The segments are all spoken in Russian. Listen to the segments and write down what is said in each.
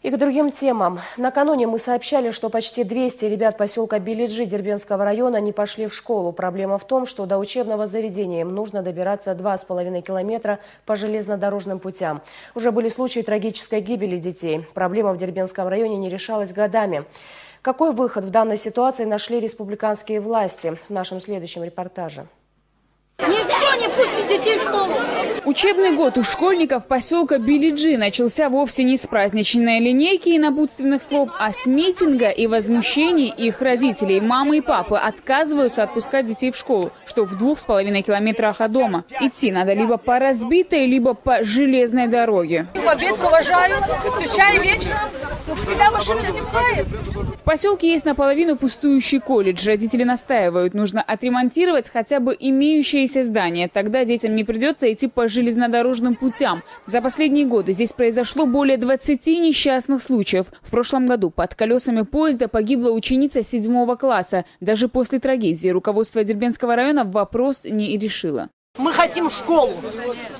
И к другим темам. Накануне мы сообщали, что почти 200 ребят поселка Билиджи Дербентского района не пошли в школу. Проблема в том, что до учебного заведения им нужно добираться 2,5 километра по железнодорожным путям. Уже были случаи трагической гибели детей. Проблема в Дербентском районе не решалась годами. Какой выход в данной ситуации нашли республиканские власти? В нашем следующем репортаже. Никто не пустит детей в школу. Учебный год у школьников поселка Билиджи начался вовсе не с праздничной линейки и напутственных слов, а с митинга и возмущений их родителей. Мамы и папы отказываются отпускать детей в школу, что в 2,5 километрах от дома. Идти надо либо по разбитой, либо по железной дороге. В обед провожают, включали вечером, но всегда машина же не бывает. В поселке есть наполовину пустующий колледж. Родители настаивают, нужно отремонтировать хотя бы имеющееся здание. Тогда детям не придется идти по железнодорожным путям. За последние годы здесь произошло более 20 несчастных случаев. В прошлом году под колесами поезда погибла ученица 7 класса. Даже после трагедии руководство Дербентского района вопрос не решило. Мы хотим школу.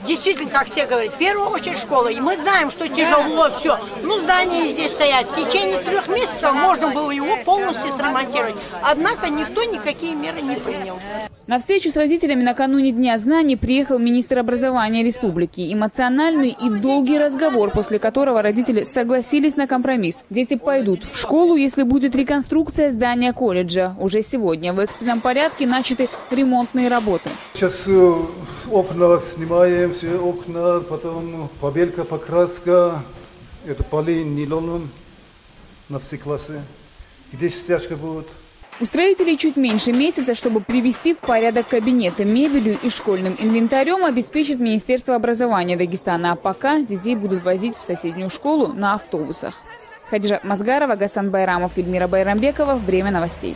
Действительно, как все говорят, в первую очередь школа. И мы знаем, что тяжело все. Ну, здания здесь стоят. В течение 3 месяцев можно было его полностью сремонтировать. Однако никто никакие меры не принял. На встречу с родителями накануне Дня знаний приехал министр образования республики. Эмоциональный и долгий разговор, после которого родители согласились на компромисс. Дети пойдут в школу, если будет реконструкция здания колледжа. Уже сегодня в экстренном порядке начаты ремонтные работы. Сейчас окна снимаем, все окна, потом побелка, покраска, это полы нейлоном на все классы. Здесь стяжка будет. У строителей чуть меньше месяца, чтобы привести в порядок кабинеты. Мебелью и школьным инвентарем обеспечит Министерство образования Дагестана. А пока детей будут возить в соседнюю школу на автобусах. Хадижа Мазгарова, Гасан Байрамов, Эльмира Байрамбекова. Время новостей.